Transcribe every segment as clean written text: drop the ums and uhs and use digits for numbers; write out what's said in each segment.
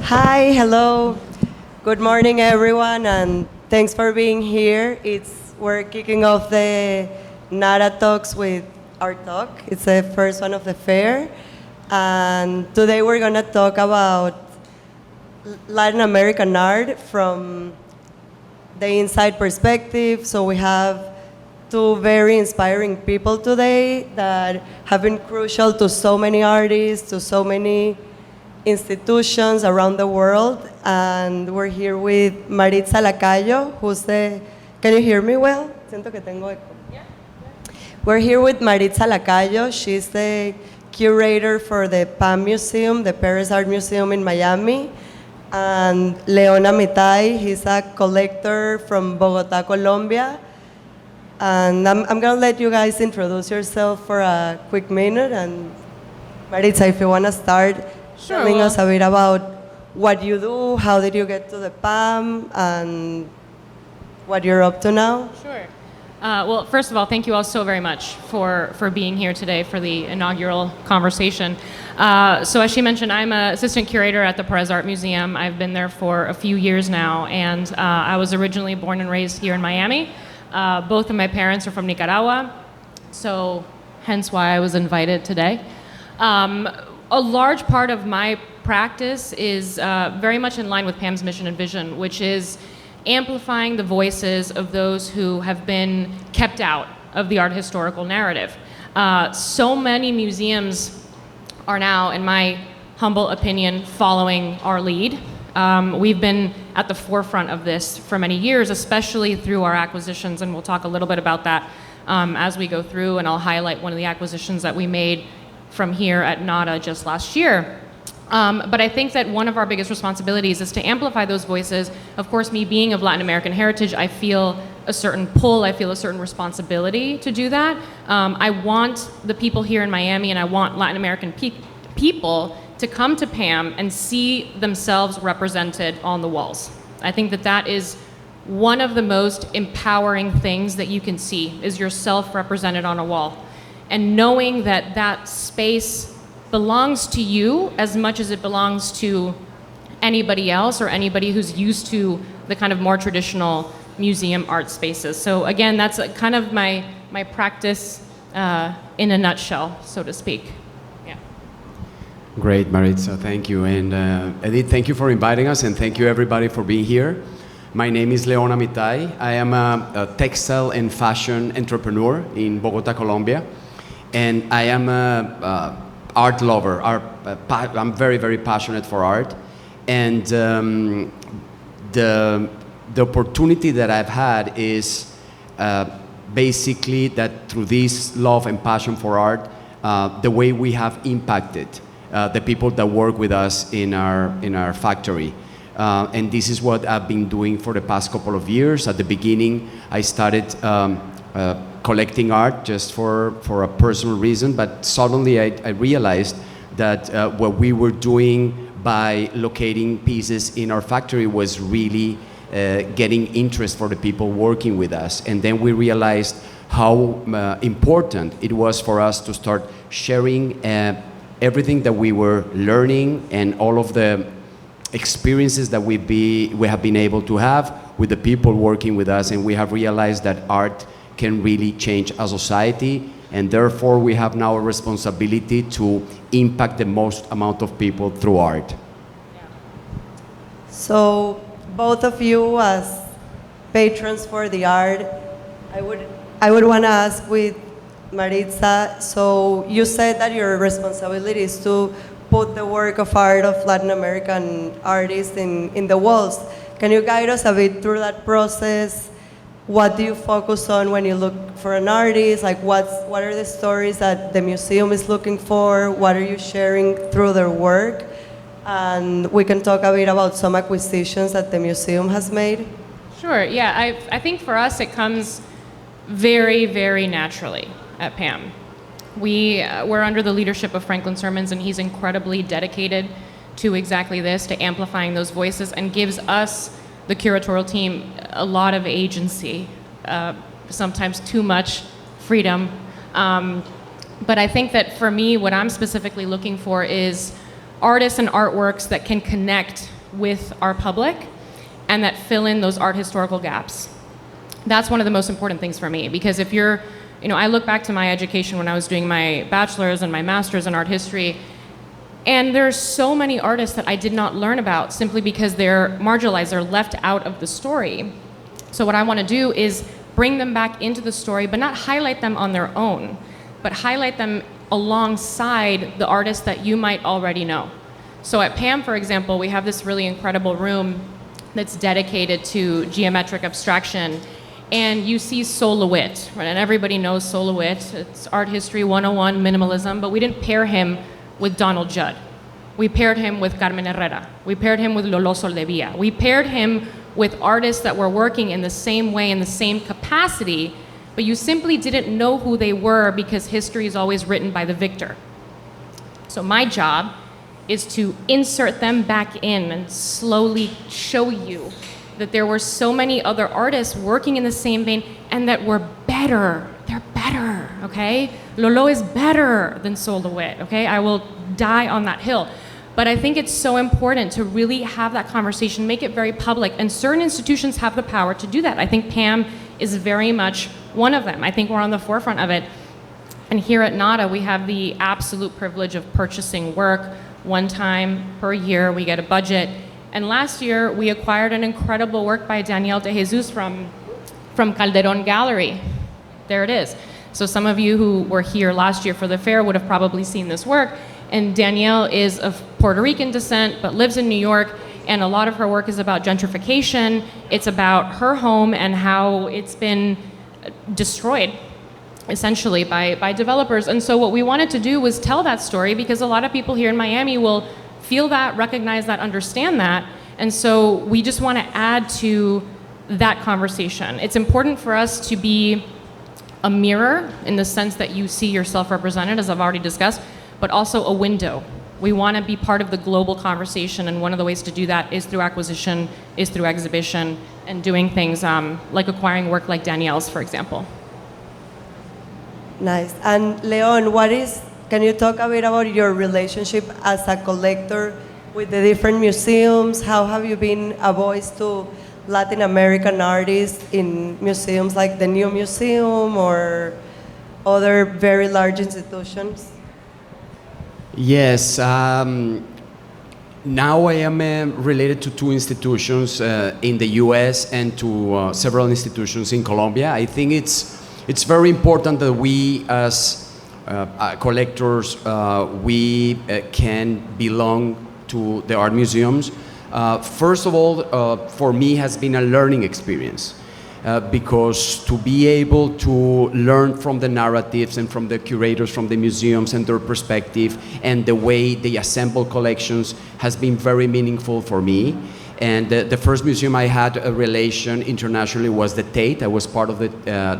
Hi, hello. Good morning, everyone, and thanks for being here. We're kicking off the NARA talks with our talk. It's the first one of the fair, and today we're gonna talk about Latin American art from the inside perspective. So we have two very inspiring people today that have been crucial to so many artists, to so many institutions around the world. And we're here with Maritza Lacayo, can you hear me well? Siento que tengo eco. Yeah. We're here with Maritza Lacayo. She's the curator for the PAMM Museum, the Perez Art Museum in Miami. And Amitai, he's a collector from Bogota, Colombia. And I'm gonna let you guys introduce yourself for a quick minute. And Maritza, if you wanna start telling us a bit about what you do, how did you get to the PAMM, and what you're up to now? Sure. Well, first of all, thank you all so very much for being here today for the inaugural conversation. So as she mentioned, I'm an assistant curator at the Perez Art Museum. I've been there for a few years now, and I was originally born and raised here in Miami. Both of my parents are from Nicaragua, so hence why I was invited today. A large part of my practice is very much in line with PAMM's mission and vision, which is amplifying the voices of those who have been kept out of the art historical narrative. So many museums are now, in my humble opinion, following our lead. We've been at the forefront of this for many years, especially through our acquisitions, and we'll talk a little bit about that as we go through, and I'll highlight one of the acquisitions that we made from here at NADA just last year. But I think that one of our biggest responsibilities is to amplify those voices. Of course, me being of Latin American heritage, I feel a certain pull, I feel a certain responsibility to do that. I want the people here in Miami, and I want Latin American people to come to PAMM and see themselves represented on the walls. I think that that is one of the most empowering things that you can see, is yourself represented on a wall. And knowing that that space belongs to you as much as it belongs to anybody else or anybody who's used to the kind of more traditional museum art spaces. So again, that's kind of my practice in a nutshell, so to speak. Yeah. Great, Maritza, thank you. And Edith, thank you for inviting us, and thank you everybody for being here. My name is Amitai. I am a textile and fashion entrepreneur in Bogota, Colombia. And I am an art lover. I'm very, very passionate for art. And the opportunity that I've had is basically that through this love and passion for art, the way we have impacted the people that work with us in our factory. And this is what I've been doing for the past couple of years. At the beginning, I started collecting art just for a personal reason, but suddenly I realized that what we were doing by locating pieces in our factory was really getting interest for the people working with us. And then we realized how important it was for us to start sharing everything that we were learning and all of the experiences that we have been able to have with the people working with us. And we have realized that art can really change a society, and therefore we have now a responsibility to impact the most amount of people through art. So both of you as patrons for the art, I would want to ask with Maritza, so you said that your responsibility is to put the work of art of Latin American artists in the walls. Can you guide us a bit through that process? What do you focus on when you look for an artist? Like what are the stories that the museum is looking for? What are you sharing through their work? And we can talk a bit about some acquisitions that the museum has made. Sure, yeah, I think for us it comes very, very naturally at PAMM. We're under the leadership of Franklin Sermons, and he's incredibly dedicated to exactly this, to amplifying those voices, and gives us, the curatorial team, a lot of agency, sometimes too much freedom. But I think that for me, what I'm specifically looking for is artists and artworks that can connect with our public and that fill in those art historical gaps. That's one of the most important things for me, because if you're, I look back to my education when I was doing my bachelor's and my master's in art history, and there's so many artists that I did not learn about simply because they're marginalized, they're left out of the story. So what I want to do is bring them back into the story, but not highlight them on their own, but highlight them alongside the artists that you might already know. So at PAMM, for example, we have this really incredible room that's dedicated to geometric abstraction. And you see Sol LeWitt, right? And everybody knows Sol LeWitt. It's art history 101, minimalism, but we didn't pair him with Donald Judd. We paired him with Carmen Herrera. We paired him with Lolo Soldevilla. We paired him with artists that were working in the same way, in the same capacity, but you simply didn't know who they were because history is always written by the victor. So my job is to insert them back in and slowly show you that there were so many other artists working in the same vein and that were better. They're better, okay? Lolo is better than Sol LeWitt, okay? I will die on that hill. But I think it's so important to really have that conversation, make it very public, and certain institutions have the power to do that. I think PAMM is very much one of them. I think we're on the forefront of it. And here at NADA, we have the absolute privilege of purchasing work one time per year. We get a budget. And last year, we acquired an incredible work by Daniel de Jesus from Calderon Gallery. There it is. So some of you who were here last year for the fair would have probably seen this work. And Danielle is of Puerto Rican descent, but lives in New York. And a lot of her work is about gentrification. It's about her home and how it's been destroyed, essentially, by developers. And so what we wanted to do was tell that story, because a lot of people here in Miami will feel that, recognize that, understand that. And so we just want to add to that conversation. It's important for us to be a mirror in the sense that you see yourself represented, as I've already discussed, but also a window. We want to be part of the global conversation, and one of the ways to do that is through acquisition, is through exhibition, and doing things like acquiring work like Danielle's, for example. Nice. And Leon, can you talk a bit about your relationship as a collector with the different museums? How have you been a voice to Latin American artists in museums like the New Museum or other very large institutions? Yes. Now I am related to two institutions in the US and to several institutions in Colombia. I think it's very important that we as collectors, we can belong to the art museums. First of all, for me has been a learning experience because to be able to learn from the narratives and from the curators, from the museums and their perspective and the way they assemble collections has been very meaningful for me. And the first museum I had a relation internationally was the Tate. I was part of the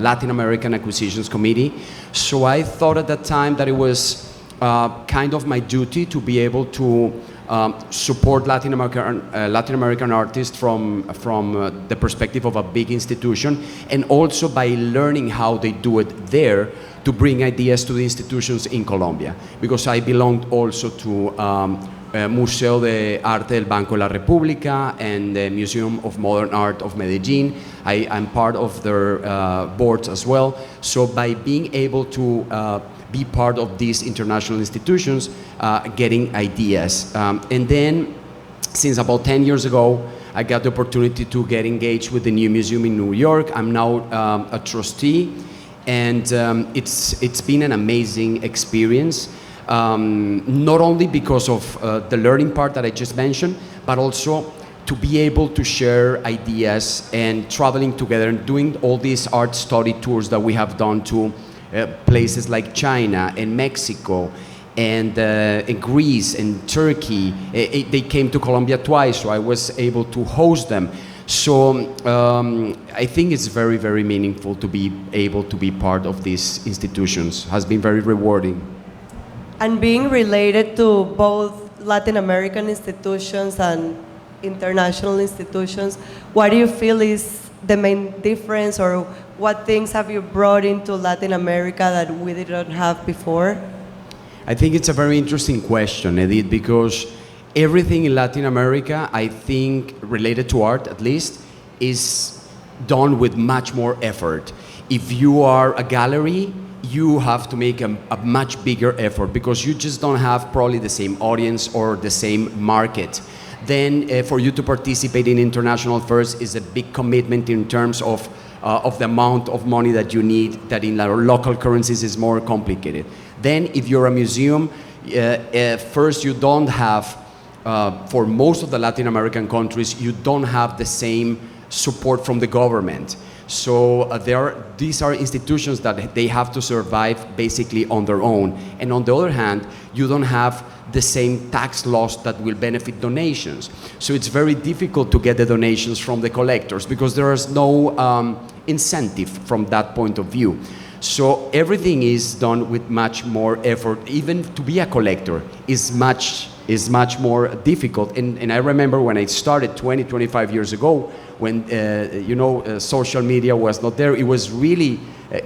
Latin American Acquisitions Committee. So I thought at that time that it was kind of my duty to be able to support Latin American artists from the perspective of a big institution, and also by learning how they do it there to bring ideas to the institutions in Colombia. Because I belonged also to Museo de Arte del Banco de la República and the Museum of Modern Art of Medellin. I'm part of their boards as well. So by being able to be part of these international institutions, getting ideas. And then, since about 10 years ago, I got the opportunity to get engaged with the New Museum in New York. I'm now a trustee, and it's been an amazing experience. Not only because of the learning part that I just mentioned, but also to be able to share ideas and traveling together and doing all these art study tours that we have done to places like China and Mexico and Greece and Turkey. They came to Colombia twice, so I was able to host them. So I think it's very, very meaningful to be able to be part of these institutions. Has been very rewarding. And being related to both Latin American institutions and international institutions, what do you feel is the main difference, or what things have you brought into Latin America that we didn't have before? I think it's a very interesting question, Edith, because everything in Latin America, I think, related to art at least, is done with much more effort. If you are a gallery, you have to make a much bigger effort because you just don't have probably the same audience or the same market. Then for you to participate in international fairs is a big commitment in terms of the amount of money that you need, that in our local currencies is more complicated. Then if you're a museum, first you don't have, for most of the Latin American countries, you don't have the same support from the government. So these are institutions that they have to survive basically on their own. And on the other hand, you don't have the same tax laws that will benefit donations. So it's very difficult to get the donations from the collectors because there is no incentive from that point of view. So everything is done with much more effort. Even to be a collector is much more difficult. And I remember when I started 25 years ago, when social media was not there, it was really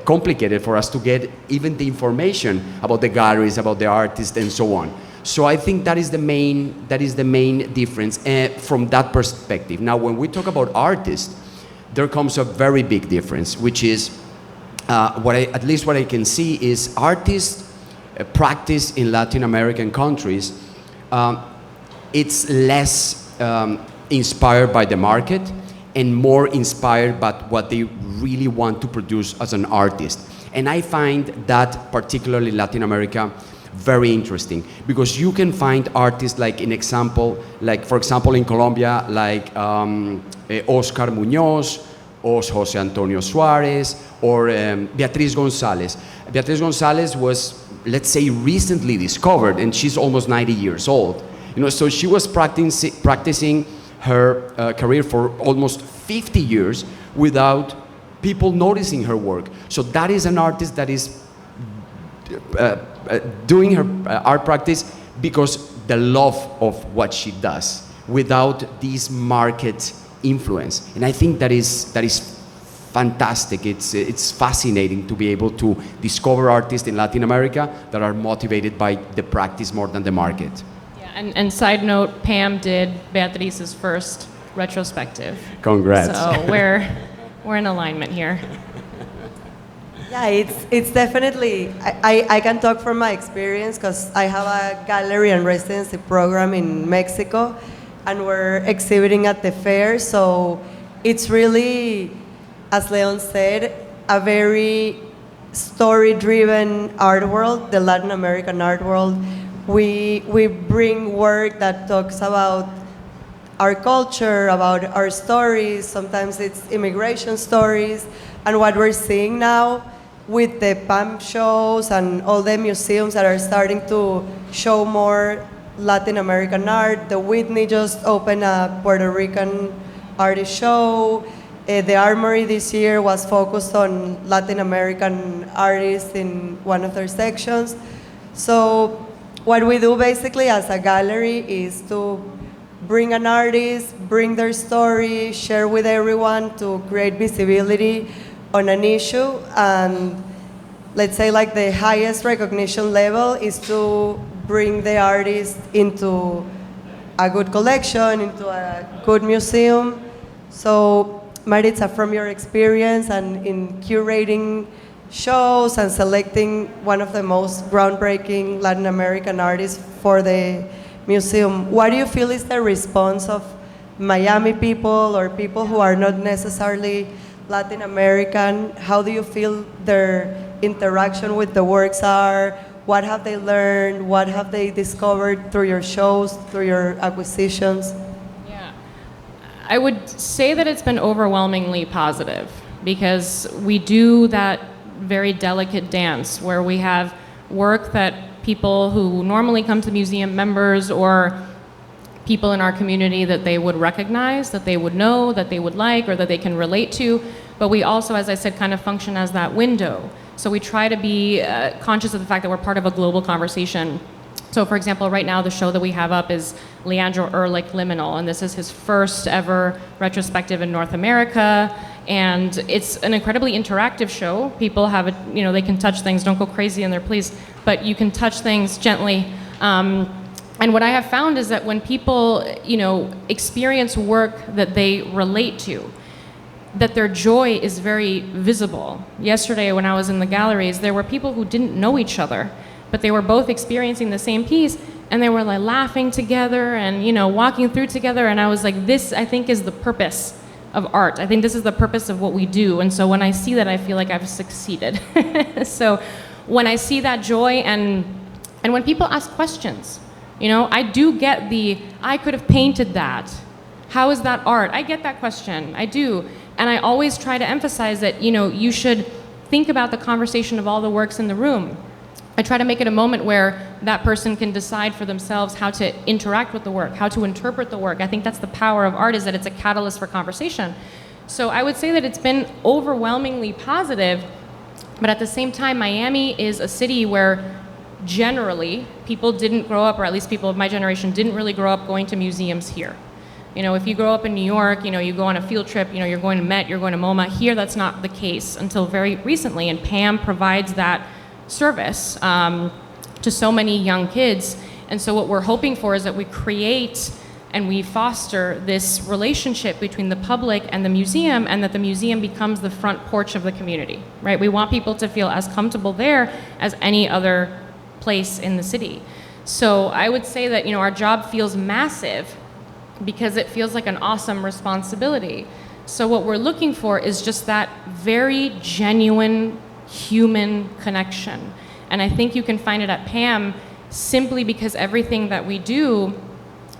complicated for us to get even the information about the galleries, about the artists, and so on. So I think that is the main difference from that perspective. Now, when we talk about artists, there comes a very big difference, which is what I can see is artists practice in Latin American countries. It's less inspired by the market and more inspired by what they really want to produce as an artist. And I find that particularly Latin America very interesting because you can find artists like for example in Colombia, like Oscar Muñoz, or Jose Antonio Suarez, or Beatriz González. Beatriz González was, let's say, recently discovered, and she's almost 90 years old. So she was practicing her career for almost 50 years without people noticing her work. So that is an artist that is doing her art practice because the love of what she does, without this market influence. And I think that is fantastic. It's fascinating to be able to discover artists in Latin America that are motivated by the practice more than the market. Yeah, and side note, PAMM did Beatriz's first retrospective. Congrats. So we're in alignment here. Yeah, it's definitely, I can talk from my experience because I have a gallery and residency program in Mexico and we're exhibiting at the fair. So it's really, as Leon said, a very story-driven art world, the Latin American art world. We bring work that talks about our culture, about our stories. Sometimes it's immigration stories. And what we're seeing now with the PAMM shows and all the museums that are starting to show more Latin American art. The Whitney just opened a Puerto Rican artist show. The Armory this year was focused on Latin American artists in one of their sections. So what we do basically as a gallery is to bring an artist, bring their story, share with everyone to create visibility on an issue. And let's say like the highest recognition level is to bring the artist into a good collection, into a good museum. So Maritza, from your experience and in curating shows and selecting one of the most groundbreaking Latin American artists for the museum, what do you feel is the response of Miami people or people who are not necessarily Latin American? How do you feel their interaction with the works are? What have they learned? What have they discovered through your shows, through your acquisitions? Yeah, I would say that it's been overwhelmingly positive because we do that very delicate dance where we have work that people who normally come to museum, members or people in our community, that they would recognize, that they would know, that they would like, or that they can relate to. But we also, as I said, kind of function as that window. So we try to be conscious of the fact that we're part of a global conversation. So for example, right now the show that we have up is Leandro Ehrlich Liminal, and this is his first ever retrospective in North America. And it's an incredibly interactive show. People have they can touch things, don't go crazy in there, please, but you can touch things gently. And what I have found is that when people, experience work that they relate to, that their joy is very visible. Yesterday when I was in the galleries, there were people who didn't know each other, but they were both experiencing the same piece, and they were like laughing together and, walking through together, and I was like, this, I think, is the purpose of art. I think this is the purpose of what we do, and so when I see that, I feel like I've succeeded. So when I see that joy and when people ask questions, I do get I could have painted that. How is that art? I get that question, I do. And I always try to emphasize that, you should think about the conversation of all the works in the room. I try to make it a moment where that person can decide for themselves how to interact with the work, how to interpret the work. I think that's the power of art, is that it's a catalyst for conversation. So I would say that it's been overwhelmingly positive, but at the same time, Miami is a city where generally people didn't grow up, or at least people of my generation didn't really grow up going to museums here. If you grow up in New York, you go on a field trip, you're going to Met, you're going to MoMA. Here, that's not the case until very recently, and PAMM provides that service to so many young kids. And so what we're hoping for is that we create and we foster this relationship between the public and the museum, and that the museum becomes the front porch of the community, right? We want people to feel as comfortable there as any other place in the city. So I would say that, our job feels massive because it feels like an awesome responsibility. So what we're looking for is just that very genuine human connection. And I think you can find it at PAMM simply because everything that we do,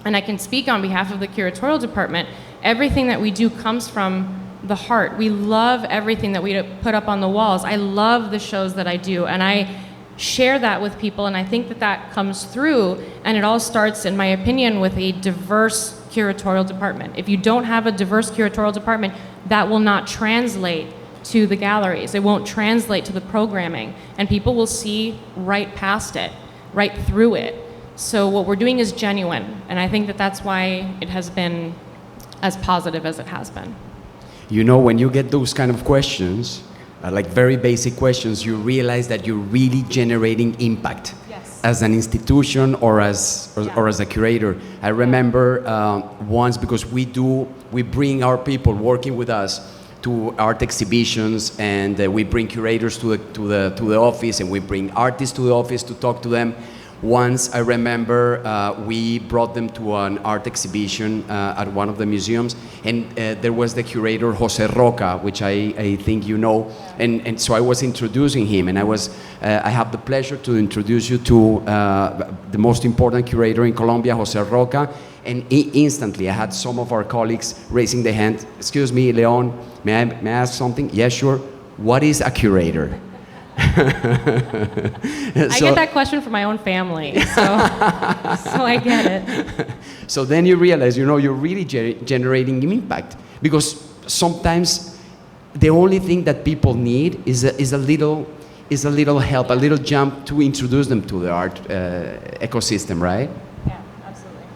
and I can speak on behalf of the curatorial department, everything that we do comes from the heart. We love everything that we put up on the walls. I love the shows that I do, and I share that with people, and I think that that comes through, and it all starts, in my opinion, with a diverse curatorial department. If you don't have a diverse curatorial department, that will not translate to the galleries. It won't translate to the programming, and people will see right past it, right through it. So what we're doing is genuine, and I think that that's why it has been as positive as it has been. When you get those kind of questions, like very basic questions, you realize that you're really generating impact. Yes. As an institution or as a curator. I remember once, because we bring our people working with us to art exhibitions, and we bring curators to the office, and we bring artists to the office to talk to them. Once, I remember we brought them to an art exhibition at one of the museums, and there was the curator Jose Roca, which I think you know, and so I was introducing him, and I have the pleasure to introduce you to the most important curator in Colombia, Jose Roca, and instantly I had some of our colleagues raising their hand. Excuse me, Leon, may I ask something? Yes, sure. What is a curator? I get that question from my own family, so I get it. So then you realize, you're really generating impact, because sometimes the only thing that people need is a little help, a little jump to introduce them to the art ecosystem, right? Yeah, absolutely.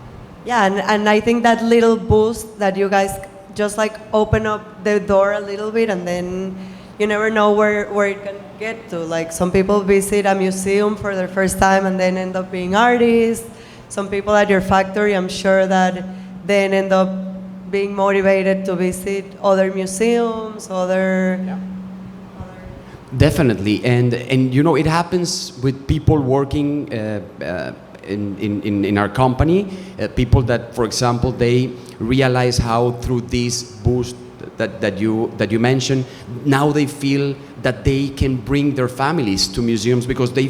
Yeah, and I think that little boost that you guys just like open up the door a little bit, and then you never know where it can get to. Like, some people visit a museum for their first time and then end up being artists. Some people at your factory, I'm sure that then end up being motivated to visit other museums, Definitely, and it happens with people working in our company, people that, for example, they realize how through this boost that you mentioned, now they feel that they can bring their families to museums, because they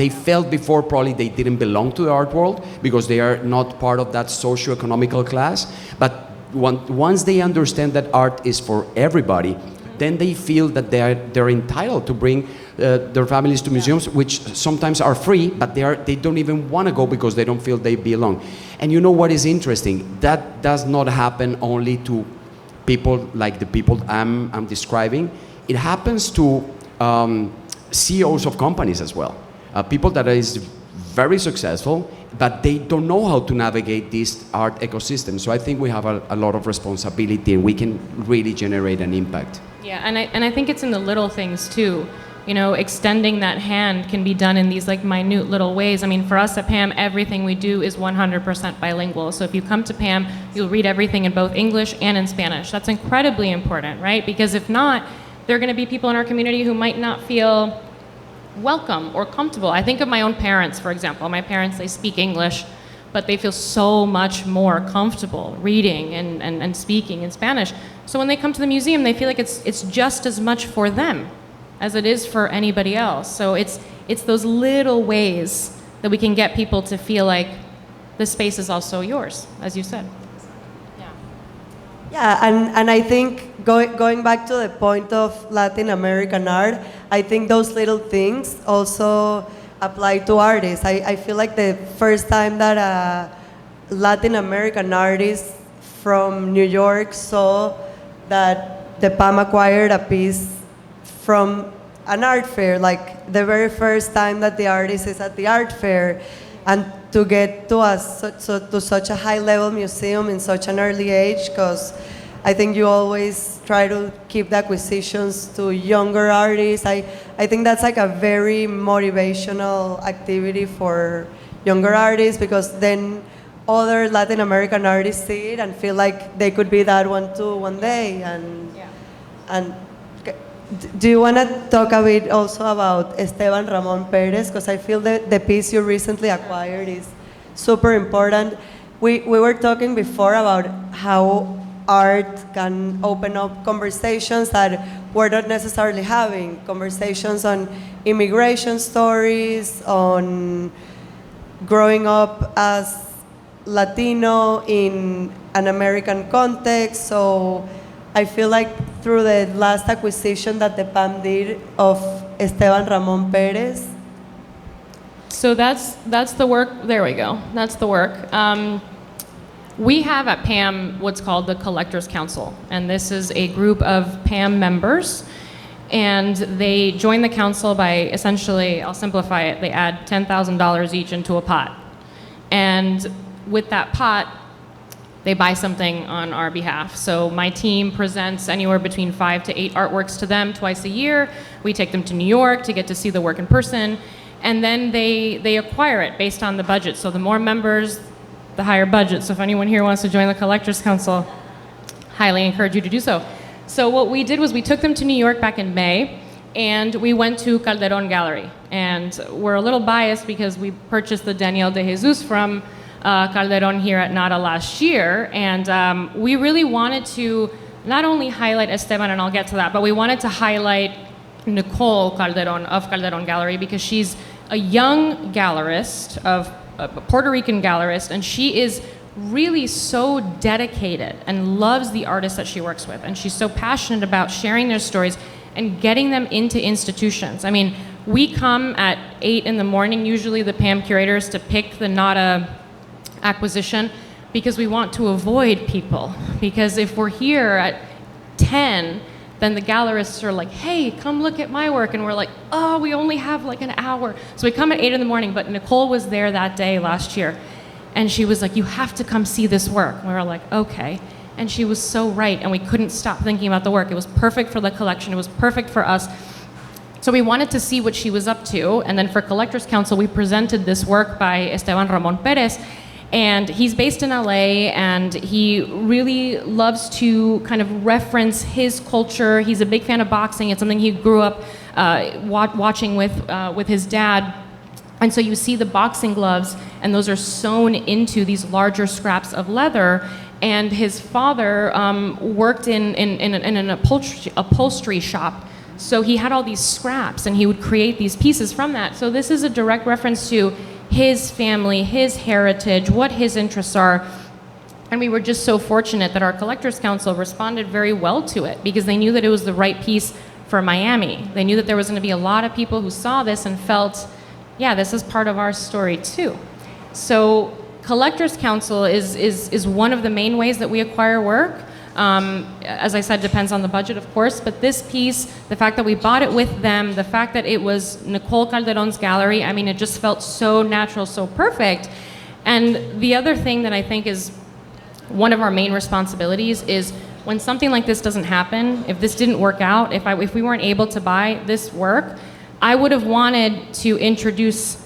felt before probably they didn't belong to the art world because they are not part of that socio-economical class. But once they understand that art is for everybody, then they feel that they're entitled to bring their families to museums, which sometimes are free, but they don't even want to go because they don't feel they belong. And you know what is interesting? That does not happen only to people like the people I'm describing. It happens to CEOs of companies as well. People that is very successful, but they don't know how to navigate this art ecosystem. So I think we have a lot of responsibility, and we can really generate an impact. Yeah, and I think it's in the little things too. You know, extending that hand can be done in these like minute little ways. I mean, for us at PAMM, everything we do is 100% bilingual. So if you come to PAMM, you'll read everything in both English and in Spanish. That's incredibly important, right? Because if not, there are going to be people in our community who might not feel welcome or comfortable. I think of my own parents, for example. My parents, they speak English, but they feel so much more comfortable reading and speaking in Spanish. So when they come to the museum, they feel like it's just as much for them as it is for anybody else. So it's those little ways that we can get people to feel like the space is also yours, as you said. Yeah, and I think going back to the point of Latin American art, I think those little things also apply to artists. I feel like the first time that a Latin American artist from New York saw that the PAMM acquired a piece from an art fair, like the very first time that the artist is at the art fair, and to get to such a high-level museum in such an early age, because I think you always try to keep the acquisitions to younger artists. I think that's like a very motivational activity for younger artists, because then other Latin American artists see it and feel like they could be that one too one day. And do you want to talk a bit also about Esteban Ramon Perez? Because I feel that the piece you recently acquired is super important. We were talking before about how art can open up conversations that we're not necessarily having. Conversations on immigration stories, on growing up as Latino in an American context. So I feel like through the last acquisition that the PAMM did of Esteban Ramon Perez. So that's the work. There we go. That's the work. We have at PAMM what's called the Collectors Council, and this is a group of PAMM members, and they join the council by essentially, I'll simplify it, they add $10,000 each into a pot. And with that pot, they buy something on our behalf. So my team presents anywhere between 5 to 8 artworks to them twice a year. We take them to New York to get to see the work in person, and then they acquire it based on the budget. So the more members, the higher budget. So if anyone here wants to join the Collectors Council, highly encourage you to do so. So what we did was we took them to New York back in May, and we went to Calderon Gallery. And we're a little biased because we purchased the Daniel de Jesus from Calderon here at NADA last year, and we really wanted to not only highlight Esteban, and I'll get to that, but we wanted to highlight Nicole Calderon of Calderon Gallery, because she's a young gallerist, of a Puerto Rican gallerist, and she is really so dedicated and loves the artists that she works with, and she's so passionate about sharing their stories and getting them into institutions. I mean, we come at 8 in the morning, usually the PAMM curators, to pick the NADA acquisition, because we want to avoid people. Because if we're here at 10, then the gallerists are like, hey, come look at my work. And we're like, oh, we only have like an hour. So we come at 8 in the morning, but Nicole was there that day last year. And she was like, you have to come see this work. And we were like, okay. And she was so right, and we couldn't stop thinking about the work. It was perfect for the collection. It was perfect for us. So we wanted to see what she was up to. And then for Collectors Council, we presented this work by Esteban Ramon Perez. And he's based in LA, and he really loves to kind of reference his culture. He's a big fan of boxing. It's something he grew up watching with his dad. And so you see the boxing gloves, and those are sewn into these larger scraps of leather. And his father worked in an upholstery shop. So he had all these scraps, and he would create these pieces from that. So this is a direct reference to his family, his heritage, what his interests are. And we were just so fortunate that our Collectors Council responded very well to it, because they knew that it was the right piece for Miami. They knew that there was going to be a lot of people who saw this and felt, yeah, this is part of our story too. So Collectors Council is one of the main ways that we acquire work. As I said, depends on the budget, of course, but this piece, the fact that we bought it with them, the fact that it was Nicole Calderon's gallery, I mean, it just felt so natural, so perfect. And the other thing that I think is one of our main responsibilities is when something like this doesn't happen, if this didn't work out, if we weren't able to buy this work, I would have wanted to introduce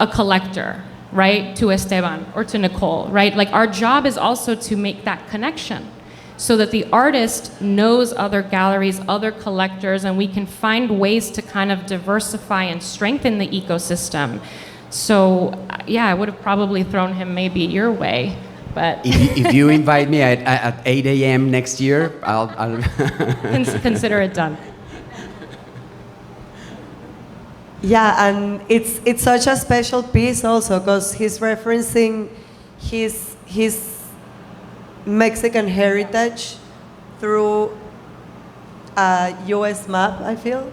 a collector, right, to Esteban or to Nicole, right? Like our job is also to make that connection so that the artist knows other galleries, other collectors, and we can find ways to kind of diversify and strengthen the ecosystem. So yeah, I would have probably thrown him maybe your way, but If you invite me at 8 a.m. next year, I'll consider it done. Yeah, and it's such a special piece also because he's referencing his Mexican heritage through a U.S. map, I feel.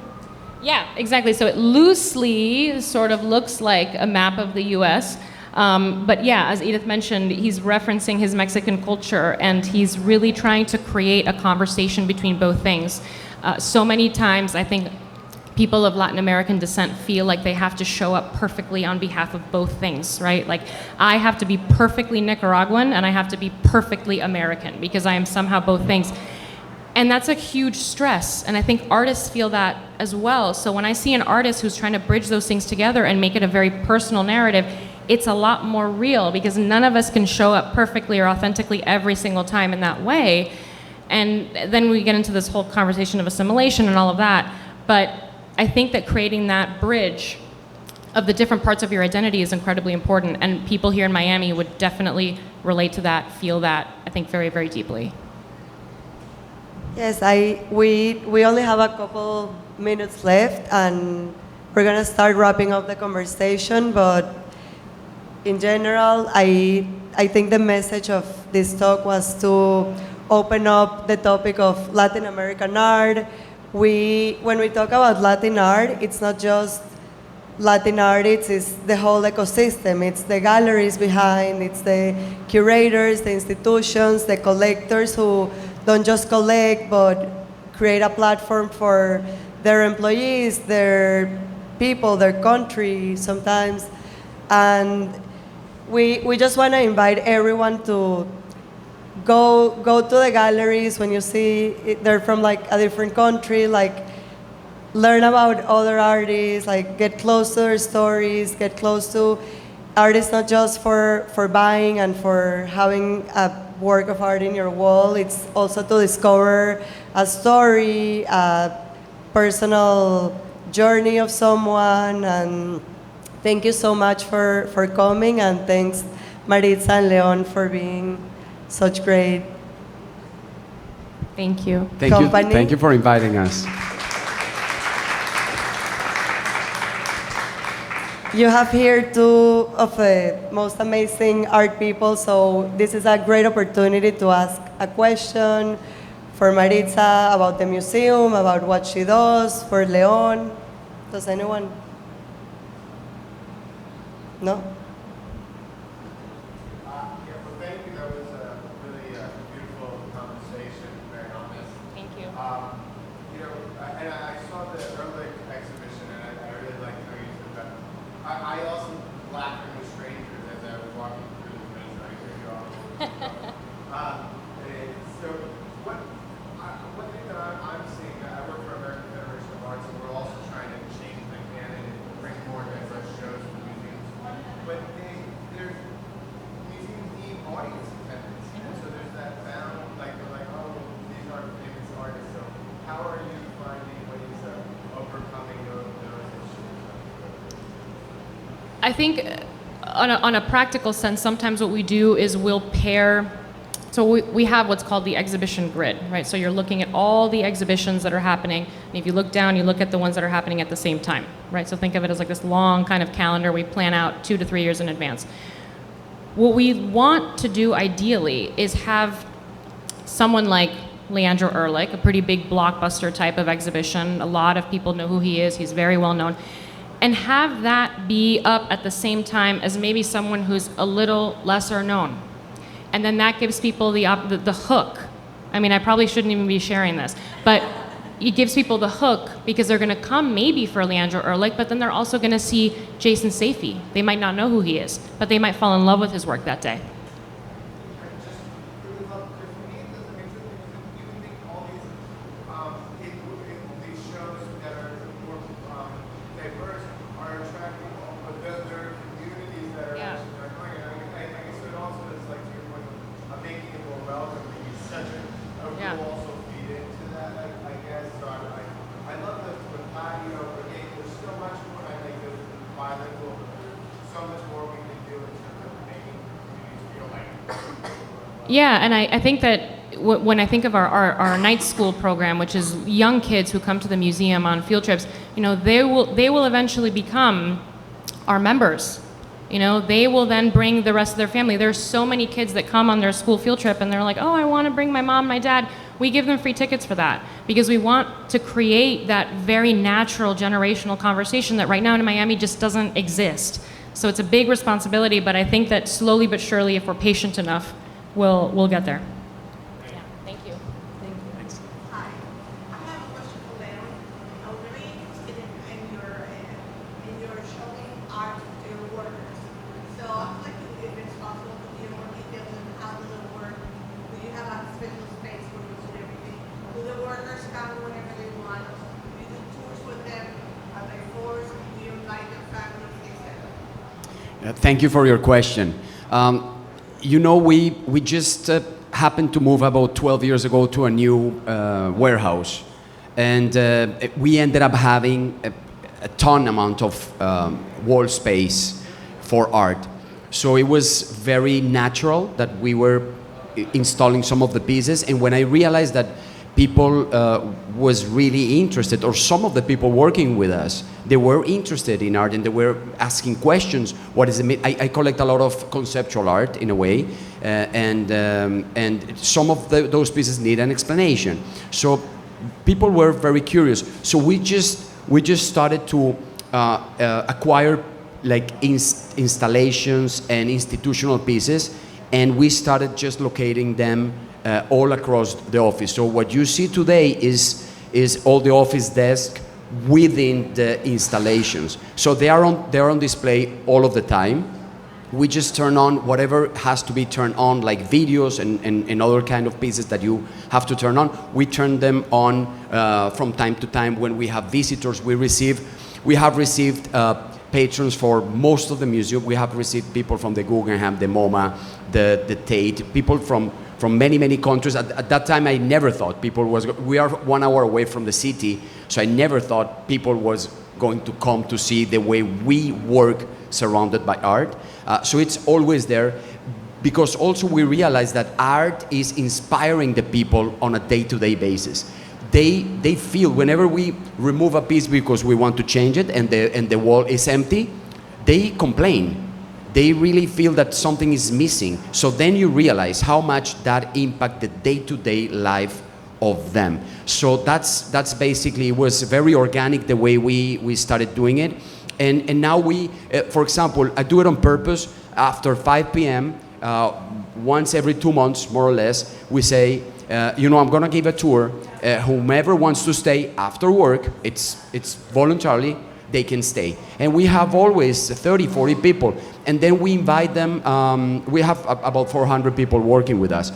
Yeah, exactly. So it loosely sort of looks like a map of the U.S. But yeah, as Edith mentioned, he's referencing his Mexican culture and he's really trying to create a conversation between both things. So many times, I think people of Latin American descent feel like they have to show up perfectly on behalf of both things, right? Like, I have to be perfectly Nicaraguan and I have to be perfectly American because I am somehow both things. And that's a huge stress, and I think artists feel that as well. So when I see an artist who's trying to bridge those things together and make it a very personal narrative, it's a lot more real because none of us can show up perfectly or authentically every single time in that way. And then we get into this whole conversation of assimilation and all of that. But I think that creating that bridge of the different parts of your identity is incredibly important, and people here in Miami would definitely relate to that, feel that, I think, very, very deeply. Yes, we only have a couple minutes left, and we're gonna start wrapping up the conversation. But in general, I think the message of this talk was to open up the topic of Latin American art. When we talk about Latin art, it's not just Latin artists, it's the whole ecosystem. It's the galleries behind, it's the curators, the institutions, the collectors who don't just collect, but create a platform for their employees, their people, their country sometimes. And we just want to invite everyone to go to the galleries when you see they're from like a different country, like learn about other artists, like get close to their stories, get close to artists not just for buying and for having a work of art in your wall. It's also to discover a story, a personal journey of someone. And thank you so much for coming, and thanks Maritza and Leon for being such great Thank you. company. Thank you for inviting us. You have here two of the most amazing art people, so this is a great opportunity to ask a question for Maritza about the museum, about what she does, for Leon. Does anyone? No? Yeah, well, thank you. That was a really beautiful conversation, very honest. Thank you. You know, and I saw the Ehrlich exhibition, and I really liked how you said that. I also laughed with strangers as I was walking through the place. I hear you all. So, one thing that I'm seeing, I work for American Federation of Arts, and we're also trying to change the canon and bring more diverse shows to museums. But there's museums need audience attendance, and so there's that bound, like they're like, oh, these aren't famous artists. So how are you finding ways of overcoming those issues? I think on a practical sense, sometimes what we do is we'll pair, so we have what's called the exhibition grid, right? So you're looking at all the exhibitions that are happening, and if you look down, you look at the ones that are happening at the same time, right? So think of it as like this long kind of calendar we plan out 2 to 3 years in advance. What we want to do ideally is have someone like Leandro Ehrlich, a pretty big blockbuster type of exhibition. A lot of people know who he is. He's very well known. And have that be up at the same time as maybe someone who's a little lesser known. And then that gives people the hook. I mean, I probably shouldn't even be sharing this, but it gives people the hook because they're going to come maybe for Leandro Ehrlich, but then they're also going to see Jason Safey. They might not know who he is, but they might fall in love with his work that day. I just really love, because for me, it doesn't make sense because you can think all these shows that are more Yeah, and I think that when I think of our night school program, which is young kids who come to the museum on field trips, they will eventually become our members. They will then bring the rest of their family. There's so many kids that come on their school field trip and they're like, oh, I want to bring my mom, my dad. We give them free tickets for that because we want to create that very natural generational conversation that right now in Miami just doesn't exist. So it's a big responsibility, but I think that slowly but surely, if we're patient enough, we'll get there. Yeah, thank you. Hi, I have a question for Larry. I'm really interested in your showing art to your workers. So I'd like to be responsible to be more details on how does it work. Do you have a special space for you and everything? Do the workers come whenever they want? Do you do tours with them? Are they forced? Do you invite their families, etc.? Thank you for your question. We just happened to move about 12 years ago to a new warehouse, and we ended up having a ton amount of wall space for art. So it was very natural that we were installing some of the pieces, and when I realized that people was really interested, or some of the people working with us, they were interested in art and they were asking questions. What is it? I collect a lot of conceptual art in a way, and some of those pieces need an explanation. So people were very curious. So we just started to acquire like installations and institutional pieces, and we started just locating them all across the office. So what you see today is all the office desk within the installations. So they're on display all of the time. We just turn on whatever has to be turned on, like videos and other kind of pieces that you have to turn on. We turn them on from time to time when we have visitors. We have received patrons for most of the museum. We have received people from the Guggenheim, the MoMA, the Tate, people from many countries. At that time, I never thought we are 1 hour away from the city, so I never thought people was going to come to see the way we work surrounded by art. So it's always there, because also we realize that art is inspiring the people on a day-to-day basis. They feel whenever we remove a piece because we want to change it and the wall is empty, they complain. They really feel that something is missing. So then you realize how much that impacts the day-to-day life of them. So that's basically, it was very organic the way we started doing it. And now we, for example, I do it on purpose. After 5 p.m., once every 2 months, more or less, we say, I'm gonna give a tour. Whomever wants to stay after work, it's voluntarily, they can stay. And we have always 30, 40 people. And then we invite them, we have about 400 people working with us.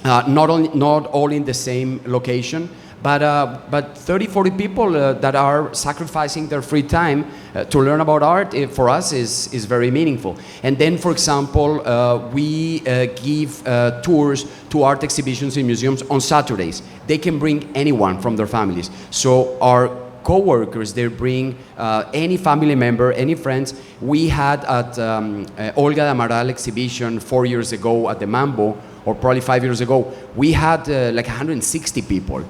Not all in the same location, but 30, 40 people that are sacrificing their free time to learn about art, for us is very meaningful. And then, for example, we give tours to art exhibitions in museums on Saturdays. They can bring anyone from their families. So our co-workers, they bring any family member, any friends. We had at Olga de Amaral exhibition 4 years ago at the Mambo, or probably 5 years ago, we had like 160 people,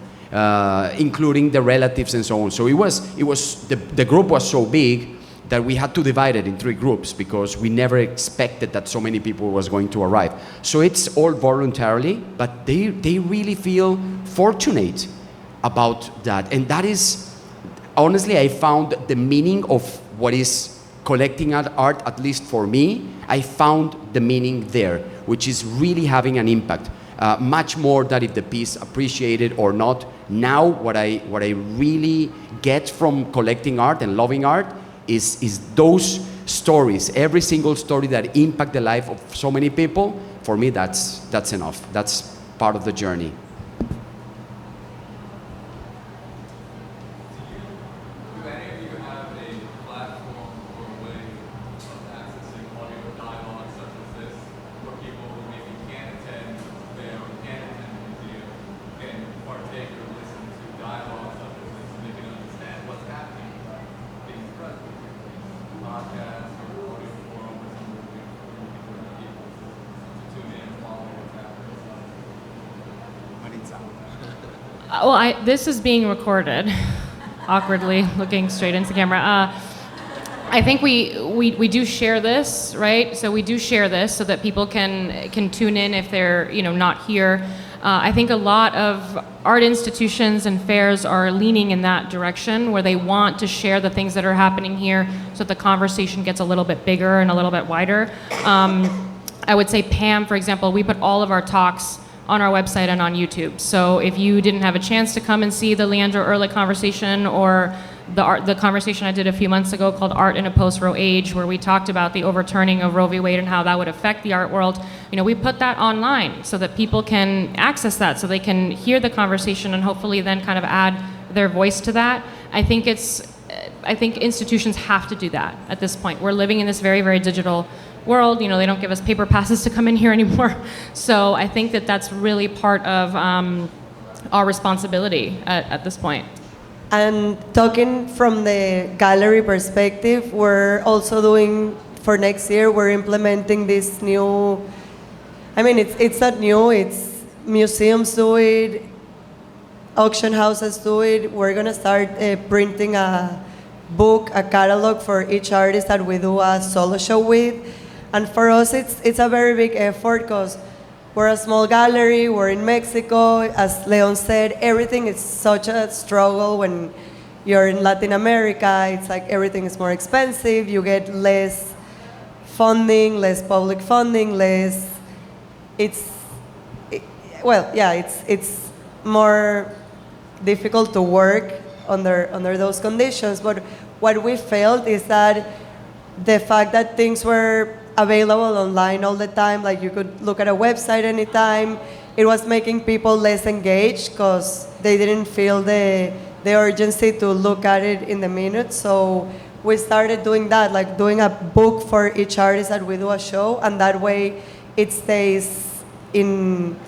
including the relatives and so on. So the group was so big that we had to divide it in 3 groups because we never expected that so many people was going to arrive. So it's all voluntarily, but they really feel fortunate about that. And that is, honestly, I found the meaning of what is collecting art, at least for me. I found the meaning there, which is really having an impact, much more than if the piece appreciated or not. Now, what I really get from collecting art and loving art is those stories, every single story that impact the life of so many people. For me, that's enough. That's part of the journey. This is being recorded, awkwardly looking straight into the camera. I think we do share this, right? So we do share this so that people can tune in if they're not here. I think a lot of art institutions and fairs are leaning in that direction where they want to share the things that are happening here so that the conversation gets a little bit bigger and a little bit wider. I would say PAMM, for example, we put all of our talks on our website and on YouTube. So if you didn't have a chance to come and see the Leandro Ehrlich conversation or the conversation I did a few months ago called Art in a Post-Roe Age, where we talked about the overturning of Roe v. Wade and how that would affect the art world, we put that online so that people can access that, so they can hear the conversation and hopefully then kind of add their voice to that. I think institutions have to do that at this point. We're living in this very, very digital world. They don't give us paper passes to come in here anymore. So I think that that's really part of our responsibility at this point. And talking from the gallery perspective, we're also doing, for next year, we're implementing this new, it's not new, it's museums do it, auction houses do it. We're gonna start printing a book, a catalog for each artist that we do a solo show with. And for us, it's a very big effort because we're a small gallery, we're in Mexico. As Leon said, everything is such a struggle when you're in Latin America. It's like everything is more expensive, you get less funding, less public funding, it's more difficult to work under those conditions. But what we felt is that the fact that things were available online all the time, like you could look at a website anytime, it was making people less engaged because they didn't feel the urgency to look at it in the minute. So we started doing that, like doing a book for each artist that we do a show, and that way it stays in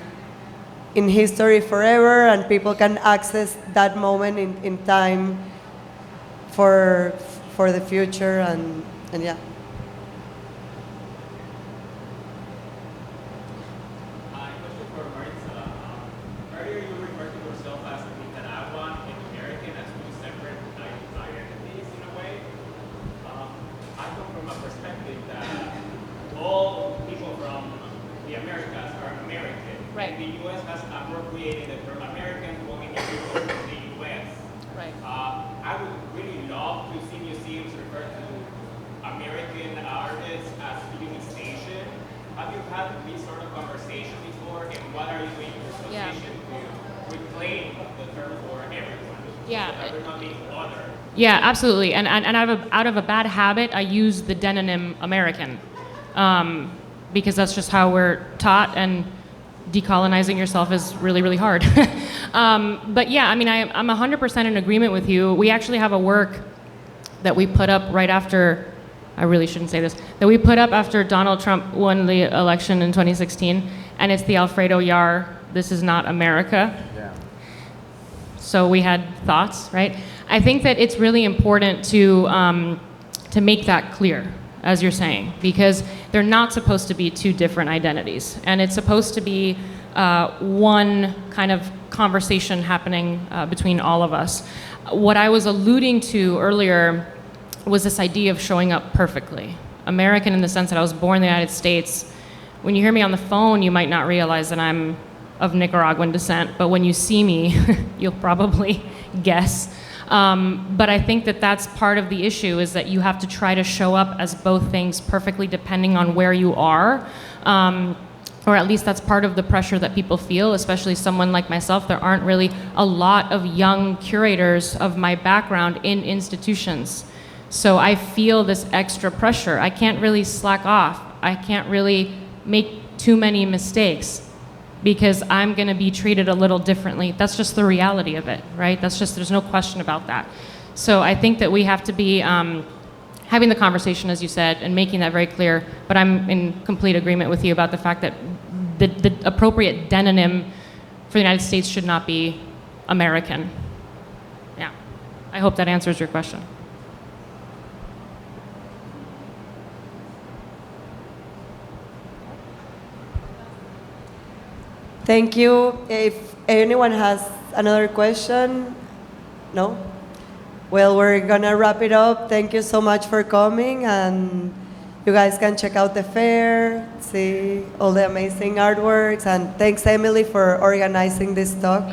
history forever and people can access that moment in time for the future and yeah. Question for Maritza. Earlier you referred to yourself as Nicaraguan and American as two separate identities in a way. I come from a perspective that all people from the Americas are American. Right. And the U.S. has appropriated the term American only people from the U.S. Right. I would really love to see museums refer to American artists as being Asian. Have you had this sort of conversation before, and what are you doing in this position to reclaim the term for everyone? Yeah. So that we're not being other. Yeah, absolutely. And out of a bad habit, I use the demonym American because that's just how we're taught, and decolonizing yourself is really, really hard. But yeah, I'm 100% in agreement with you. We actually have a work that we put up right after, I really shouldn't say this, that we put up after Donald Trump won the election in 2016, and it's the Alfredo Yar, This Is Not America. Yeah. So we had thoughts, right? I think that it's really important to make that clear, as you're saying, because they're not supposed to be two different identities, and it's supposed to be one kind of conversation happening between all of us. What I was alluding to earlier was this idea of showing up perfectly. American in the sense that I was born in the United States. When you hear me on the phone, you might not realize that I'm of Nicaraguan descent, but when you see me, you'll probably guess. But I think that that's part of the issue, is that you have to try to show up as both things perfectly depending on where you are. Or at least that's part of the pressure that people feel, especially someone like myself. There aren't really a lot of young curators of my background in institutions. So I feel this extra pressure. I can't really slack off. I can't really make too many mistakes because I'm gonna be treated a little differently. That's just the reality of it, right? There's no question about that. So I think that we have to be having the conversation, as you said, and making that very clear, but I'm in complete agreement with you about the fact that the appropriate demonym for the United States should not be American. Yeah, I hope that answers your question. Thank you. If anyone has another question? No? Well, we're gonna wrap it up. Thank you so much for coming, and you guys can check out the fair, see all the amazing artworks, and thanks, Emily, for organizing this talk.